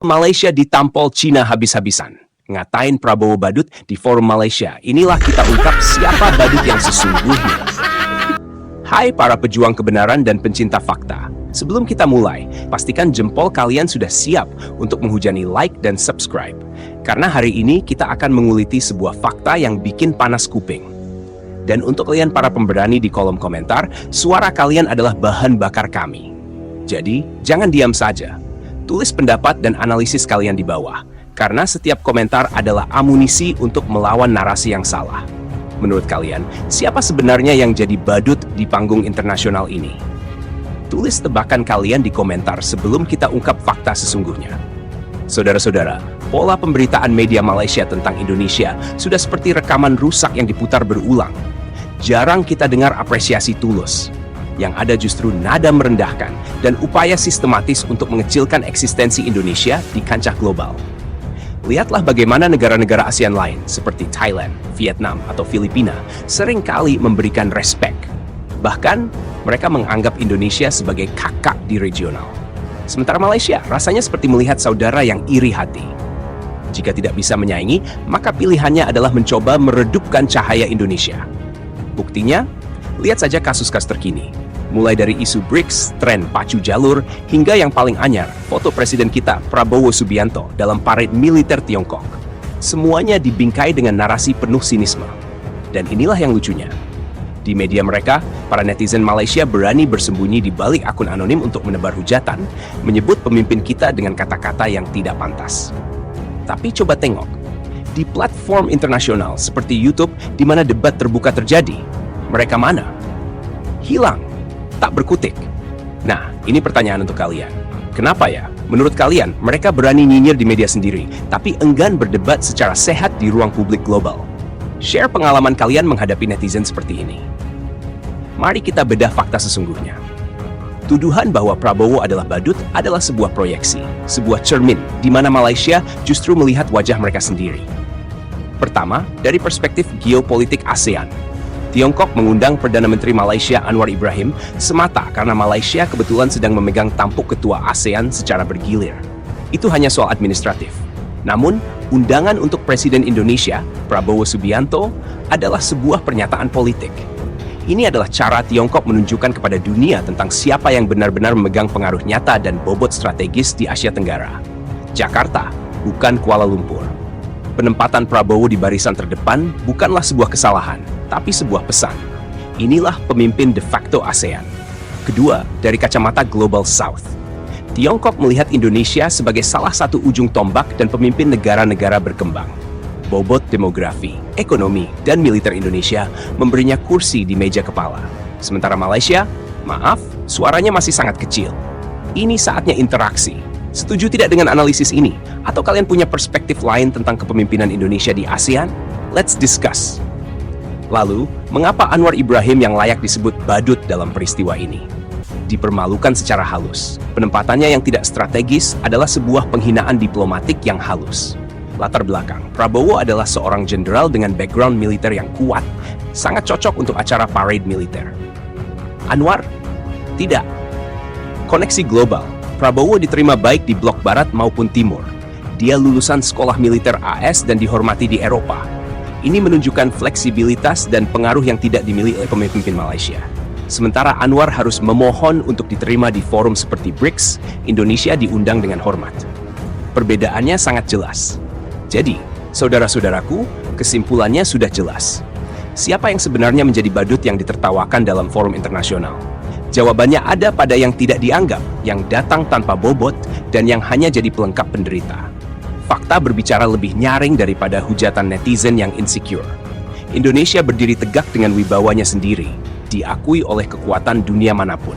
Malaysia ditampol Cina habis-habisan. Ngatain Prabowo badut di forum Malaysia. Inilah kita ungkap siapa badut yang sesungguhnya. Hai para pejuang kebenaran dan pencinta fakta. Sebelum kita mulai, pastikan jempol kalian sudah siap untuk menghujani like dan subscribe. Karena hari ini kita akan menguliti sebuah fakta yang bikin panas kuping. Dan untuk kalian para pemberani di kolom komentar, suara kalian adalah bahan bakar kami. Jadi, jangan diam saja. Tulis pendapat dan analisis kalian di bawah, karena setiap komentar adalah amunisi untuk melawan narasi yang salah. Menurut kalian, siapa sebenarnya yang jadi badut di panggung internasional ini? Tulis tebakan kalian di komentar sebelum kita ungkap fakta sesungguhnya. Saudara-saudara, pola pemberitaan media Malaysia tentang Indonesia sudah seperti rekaman rusak yang diputar berulang. Jarang kita dengar apresiasi tulus. Yang ada justru nada merendahkan dan upaya sistematis untuk mengecilkan eksistensi Indonesia di kancah global. Lihatlah bagaimana negara-negara ASEAN lain seperti Thailand, Vietnam, atau Filipina seringkali memberikan respek. Bahkan, mereka menganggap Indonesia sebagai kakak di regional. Sementara Malaysia rasanya seperti melihat saudara yang iri hati. Jika tidak bisa menyaingi, maka pilihannya adalah mencoba meredupkan cahaya Indonesia. Buktinya, lihat saja kasus-kasus terkini. Mulai dari isu BRICS, tren pacu jalur, hingga yang paling anyar, foto presiden kita, Prabowo Subianto, dalam parade militer Tiongkok. Semuanya dibingkai dengan narasi penuh sinisme. Dan inilah yang lucunya. Di media mereka, para netizen Malaysia berani bersembunyi di balik akun anonim untuk menebar hujatan, menyebut pemimpin kita dengan kata-kata yang tidak pantas. Tapi coba tengok, di platform internasional seperti YouTube, di mana debat terbuka terjadi, mereka mana? Hilang. Tak berkutik. Nah, ini pertanyaan untuk kalian. Kenapa ya? Menurut kalian, mereka berani nyinyir di media sendiri, tapi enggan berdebat secara sehat di ruang publik global. Share pengalaman kalian menghadapi netizen seperti ini. Mari kita bedah fakta sesungguhnya. Tuduhan bahwa Prabowo adalah badut adalah sebuah proyeksi, sebuah cermin, di mana Malaysia justru melihat wajah mereka sendiri. Pertama, dari perspektif geopolitik ASEAN. Tiongkok mengundang Perdana Menteri Malaysia Anwar Ibrahim semata karena Malaysia kebetulan sedang memegang tampuk ketua ASEAN secara bergilir. Itu hanya soal administratif. Namun, undangan untuk Presiden Indonesia, Prabowo Subianto, adalah sebuah pernyataan politik. Ini adalah cara Tiongkok menunjukkan kepada dunia tentang siapa yang benar-benar memegang pengaruh nyata dan bobot strategis di Asia Tenggara. Jakarta, bukan Kuala Lumpur. Penempatan Prabowo di barisan terdepan bukanlah sebuah kesalahan, tapi sebuah pesan. Inilah pemimpin de facto ASEAN. Kedua, dari kacamata Global South. Tiongkok melihat Indonesia sebagai salah satu ujung tombak dan pemimpin negara-negara berkembang. Bobot demografi, ekonomi, dan militer Indonesia memberinya kursi di meja kepala. Sementara Malaysia, maaf, suaranya masih sangat kecil. Ini saatnya interaksi. Setuju tidak dengan analisis ini? Atau kalian punya perspektif lain tentang kepemimpinan Indonesia di ASEAN? Let's discuss. Lalu, mengapa Anwar Ibrahim yang layak disebut badut dalam peristiwa ini? Dipermalukan secara halus. Penempatannya yang tidak strategis adalah sebuah penghinaan diplomatik yang halus. Latar belakang, Prabowo adalah seorang jenderal dengan background militer yang kuat, sangat cocok untuk acara parade militer. Anwar? Tidak. Koneksi global. Prabowo diterima baik di blok barat maupun timur. Dia lulusan sekolah militer AS dan dihormati di Eropa. Ini menunjukkan fleksibilitas dan pengaruh yang tidak dimiliki oleh pemimpin Malaysia. Sementara Anwar harus memohon untuk diterima di forum seperti BRICS, Indonesia diundang dengan hormat. Perbedaannya sangat jelas. Jadi, saudara-saudaraku, kesimpulannya sudah jelas. Siapa yang sebenarnya menjadi badut yang ditertawakan dalam forum internasional? Jawabannya ada pada yang tidak dianggap, yang datang tanpa bobot, dan yang hanya jadi pelengkap penderita. Fakta berbicara lebih nyaring daripada hujatan netizen yang insecure. Indonesia berdiri tegak dengan wibawanya sendiri, diakui oleh kekuatan dunia manapun.